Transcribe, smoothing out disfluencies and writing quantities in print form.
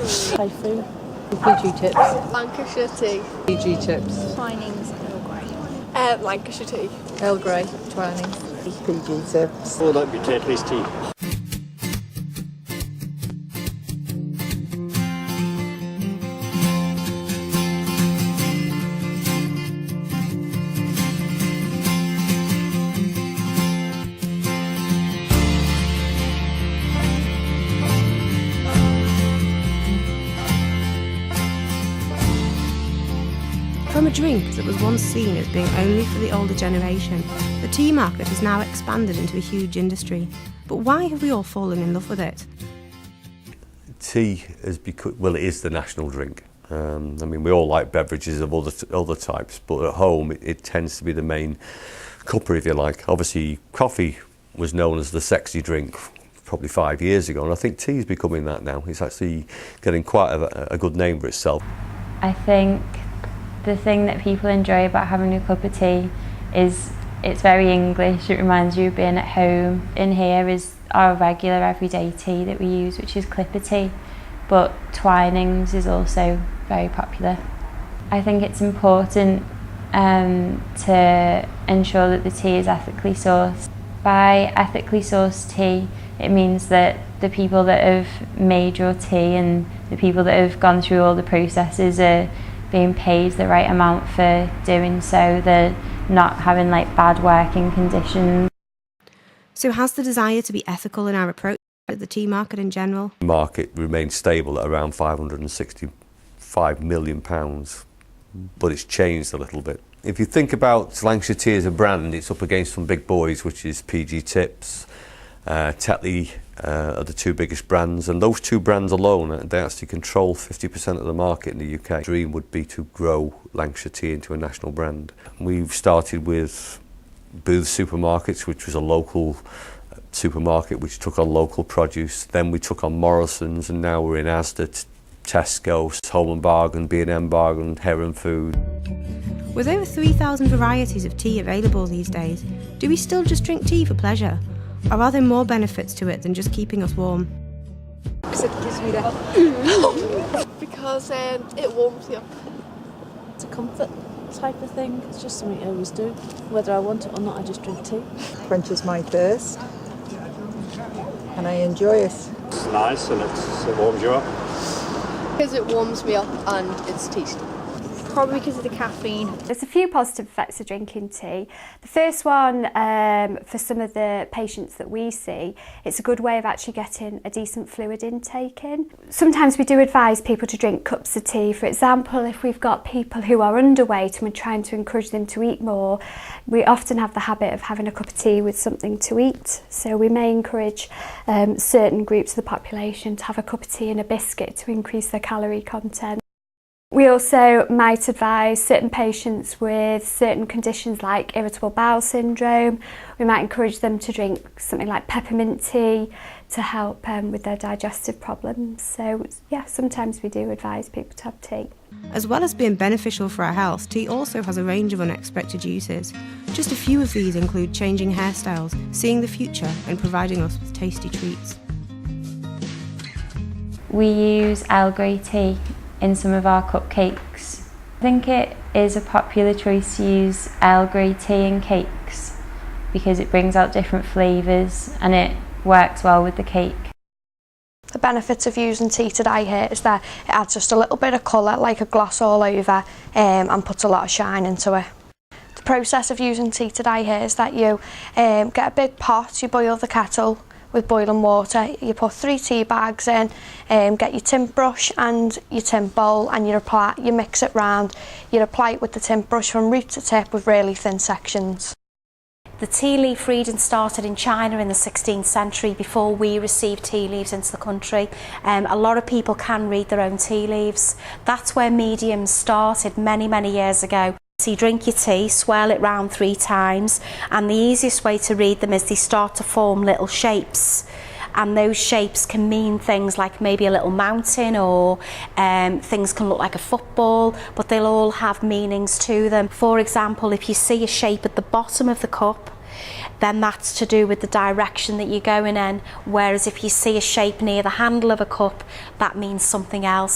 Tofu. PG tips. Lancashire tea. PG tips. Twinings, Earl Grey. Lancashire tea. Earl Grey, Twinings. PG tips. Oh, that'd be Tetley's tea. From a drink that was once seen as being only for the older generation, the tea market has now expanded into a huge industry. But why have we all fallen in love with it? Tea has become, well, it is the national drink. I mean, we all like beverages of other types, but at home it tends to be the main cuppa, if you like. Obviously, coffee was known as the sexy drink probably 5 years ago, and I think tea is becoming that now. It's actually getting quite a good name for itself. I think the thing that people enjoy about having a cup of tea is it's very English. It reminds you of being at home. In here is our regular everyday tea that we use, which is Clipper tea, but Twinings is also very popular. I think it's important to ensure that the tea is ethically sourced. By ethically sourced tea, it means that the people that have made your tea and the people that have gone through all the processes are being paid the right amount for doing so. They're not having like bad working conditions. So has the desire to be ethical in our approach to the tea market in general? The market remains stable at around £565 million, but it's changed a little bit. If you think about Lancashire Tea as a brand, it's up against some big boys, which is PG Tips, Tetley are the two biggest brands, and those two brands alone, they actually control 50% of the market in the UK. Dream would be to grow Lancashire Tea into a national brand. We've started with Booths Supermarkets, which was a local supermarket which took on local produce. Then we took on Morrison's, and now we're in Asda, Tesco, Home & Bargain, B&M Bargain, Heron Food. With over 3,000 varieties of tea available these days, do we still just drink tea for pleasure? Or are there more benefits to it than just keeping us warm? Because it gives me that. Because it warms you up. It's a comfort type of thing. It's just something I always do. Whether I want it or not, I just drink tea. Quenches my thirst. And I enjoy it. It's nice and it warms you up. Because it warms me up and it's tasty. Probably because of the caffeine. There's a few positive effects of drinking tea. The first one, for some of the patients that we see, it's a good way of actually getting a decent fluid intake in. Sometimes we do advise people to drink cups of tea. For example, if we've got people who are underweight and we're trying to encourage them to eat more, we often have the habit of having a cup of tea with something to eat. So we may encourage certain groups of the population to have a cup of tea and a biscuit to increase their calorie content. We also might advise certain patients with certain conditions like irritable bowel syndrome. We might encourage them to drink something like peppermint tea to help with their digestive problems. So yeah, sometimes we do advise people to have tea. As well as being beneficial for our health, tea also has a range of unexpected uses. Just a few of these include changing hairstyles, seeing the future, and providing us with tasty treats. We use Earl Grey tea in some of our cupcakes. I think it is a popular choice to use Earl Grey tea in cakes because it brings out different flavours and it works well with the cake. The benefits of using tea to dye hair is that it adds just a little bit of colour, like a gloss all over, and puts a lot of shine into it. The process of using tea to dye hair is that you get a big pot, you boil the kettle with boiling water, you put 3 tea bags in, get your tint brush and your tint bowl, and you mix it round. You apply it with the tint brush from root to tip with really thin sections. The tea leaf reading started in China in the 16th century before we received tea leaves into the country. A lot of people can read their own tea leaves. That's where mediums started many, many years ago. So you drink your tea, swirl it round 3 times, and the easiest way to read them is they start to form little shapes. And those shapes can mean things like maybe a little mountain, or things can look like a football, but they'll all have meanings to them. For example, if you see a shape at the bottom of the cup, then that's to do with the direction that you're going in. Whereas if you see a shape near the handle of a cup, that means something else.